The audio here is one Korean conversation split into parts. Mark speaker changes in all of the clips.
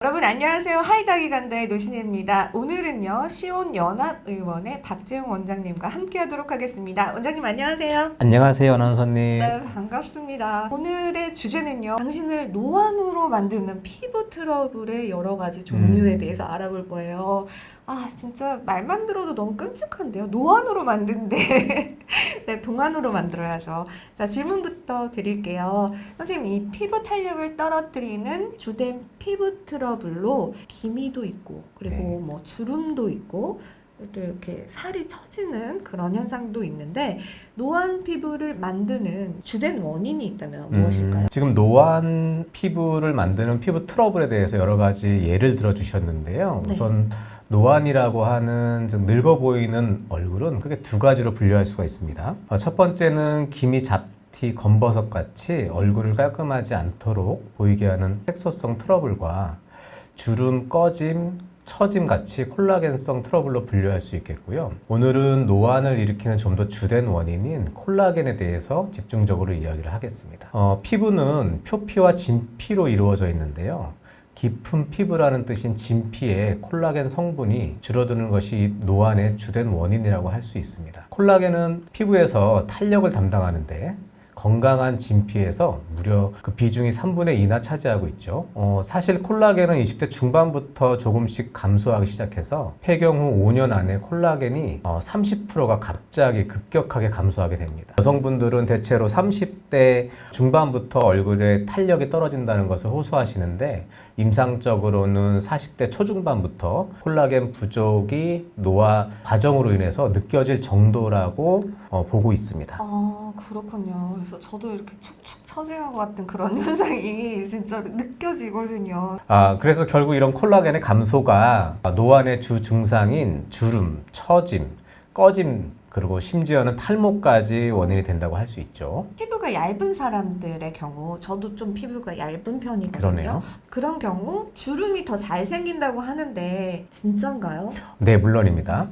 Speaker 1: 여러분 안녕하세요. 하이다기 간다의 노신혜입니다. 오늘은요 시온연합의원의 박재웅 원장님과 함께하도록 하겠습니다. 원장님 안녕하세요.
Speaker 2: 안녕하세요, 아나운서님.
Speaker 1: 네, 반갑습니다. 오늘의 주제는요, 당신을 노안으로 만드는 피부 트러블의 여러 가지 종류에 대해서 알아볼 거예요. 아, 진짜 말만 들어도 너무 끔찍한데요. 노안으로 만든데 네, 동안으로 만들어야죠. 자, 질문부터 드릴게요. 선생님, 이 피부 탄력을 떨어뜨리는 주된 피부 트러블로 기미도 있고, 그리고
Speaker 2: 네.
Speaker 1: 뭐 주름도 있고, 또 이렇게 살이 처지는 그런 현상도 있는데, 노안 피부를 만드는 주된 원인이 있다면 무엇일까요?
Speaker 2: 지금 노안 피부를 만드는 피부 트러블에 대해서 여러 가지 예를 들어 주셨는데요.
Speaker 1: 네.
Speaker 2: 우선 노안이라고 하는 좀 늙어 보이는 얼굴은 크게 두 가지로 분류할 수가 있습니다. 첫 번째는 기미 잡티 검버섯 같이 얼굴을 깔끔하지 않도록 보이게 하는 색소성 트러블과 주름 꺼짐, 처짐 같이 콜라겐성 트러블로 분류할 수 있겠고요. 오늘은 노안을 일으키는 좀 더 주된 원인인 콜라겐에 대해서 집중적으로 이야기를 하겠습니다. 피부는 표피와 진피로 이루어져 있는데요. 깊은 피부라는 뜻인 진피에 콜라겐 성분이 줄어드는 것이 노안의 주된 원인이라고 할 수 있습니다. 콜라겐은 피부에서 탄력을 담당하는데 건강한 진피에서 무려 그 비중이 3분의 2나 차지하고 있죠. 사실 콜라겐은 20대 중반부터 조금씩 감소하기 시작해서 폐경 후 5년 안에 콜라겐이 30%가 갑자기 급격하게 감소하게 됩니다. 여성분들은 대체로 30대 중반부터 얼굴에 탄력이 떨어진다는 것을 호소하시는데 임상적으로는 40대 초중반부터 콜라겐 부족이 노화 과정으로 인해서 느껴질 정도라고 보고 있습니다.
Speaker 1: 아, 그렇군요. 그래서 저도 이렇게 축축 처지는 것 같은 그런 현상이 진짜 느껴지거든요.
Speaker 2: 그래서 결국 이런 콜라겐의 감소가 노안의 주 증상인 주름, 처짐, 꺼짐, 그리고 심지어는 탈모까지 원인이 된다고 할 수 있죠.
Speaker 1: 피부가 얇은 사람들의 경우, 저도 좀 피부가 얇은 편이거든요.
Speaker 2: 그러네요.
Speaker 1: 그런 경우 주름이 더 잘 생긴다고 하는데 진짠가요?
Speaker 2: 네, 물론입니다.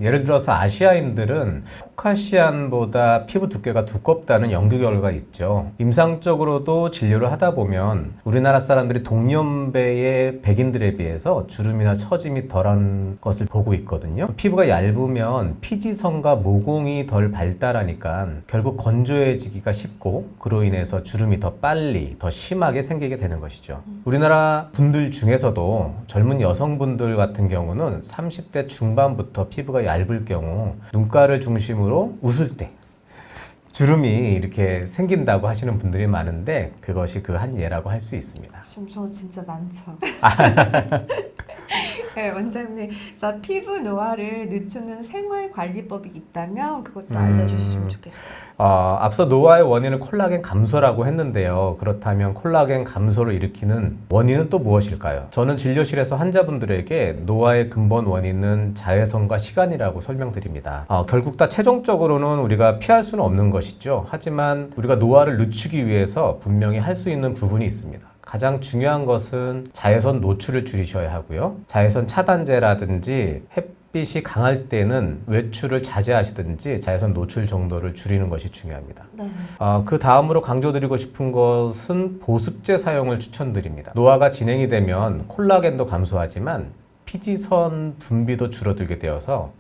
Speaker 2: 예를 들어서 아시아인들은 코카시안보다 피부 두께가 두껍다는 연구 결과가 있죠. 임상적으로도 진료를 하다 보면 우리나라 사람들이 동년배의 백인들에 비해서 주름이나 처짐이 덜한 것을 보고 있거든요. 피부가 얇으면 피지성과 모공이 덜 발달하니까 결국 건조해지기가 쉽고 그로 인해서 주름이 더 빨리, 더 심하게 생기게 되는 것이죠. 우리나라 분들 중에서도 젊은 여성분들 같은 경우는 30대 중반부터 피부가 얇을 경우 눈가를 중심으로 웃을 때 주름이 이렇게 생긴다고 하시는 분들이 많은데 그것이 그 한 예라고 할 수 있습니다.
Speaker 1: 지금 저 진짜 많죠. 네, 원장님, 자, 피부 노화를 늦추는 생활관리법이 있다면 그것도 알려주시면 좋겠어요.
Speaker 2: 앞서 노화의 원인을 콜라겐 감소라고 했는데요. 그렇다면 콜라겐 감소를 일으키는 원인은 또 무엇일까요? 저는 진료실에서 환자분들에게 노화의 근본 원인은 자외선과 시간이라고 설명드립니다. 결국 다 최종적으로는 우리가 피할 수는 없는 것이죠. 하지만 우리가 노화를 늦추기 위해서 분명히 할 수 있는 부분이 있습니다. 가장 중요한 것은 자외선 노출을 줄이셔야 하고요. 자외선 차단제라든지 햇빛이 강할 때는 외출을 자제하시든지 자외선 노출 정도를 줄이는 것이 중요합니다.
Speaker 1: 네.
Speaker 2: 그 다음으로 강조드리고 싶은 것은 보습제 사용을 추천드립니다. 노화가 진행이 되면 콜라겐도 감소하지만 피지선 분비도 줄어들게 되어서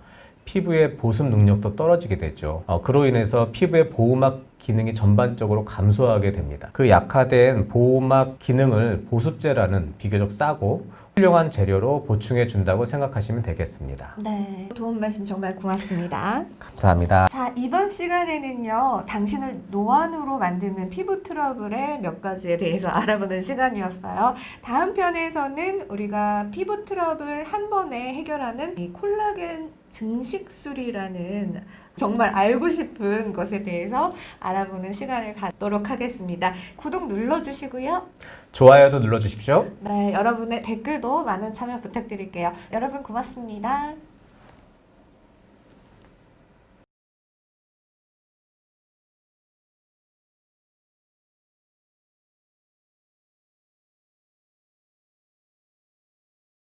Speaker 2: 피부의 보습 능력도 떨어지게 되죠. 그로 인해서 피부의 보호막 기능이 전반적으로 감소하게 됩니다. 그 약화된 보호막 기능을 보습제라는 비교적 싸고 훌륭한 재료로 보충해 준다고 생각하시면 되겠습니다.
Speaker 1: 네, 도움 말씀 정말 고맙습니다.
Speaker 2: 감사합니다.
Speaker 1: 자, 이번 시간에는요, 당신을 노안으로 만드는 피부 트러블의 몇 가지에 대해서 알아보는 시간이었어요. 다음 편에서는 우리가 피부 트러블 한 번에 해결하는 이 콜라겐 증식술이라는 정말 알고 싶은 것에 대해서 알아보는 시간을 갖도록 하겠습니다. 구독 눌러주시고요.
Speaker 2: 좋아요도 눌러주십시오.
Speaker 1: 네, 여러분의 댓글도 많은 참여 부탁드릴게요. 여러분 고맙습니다.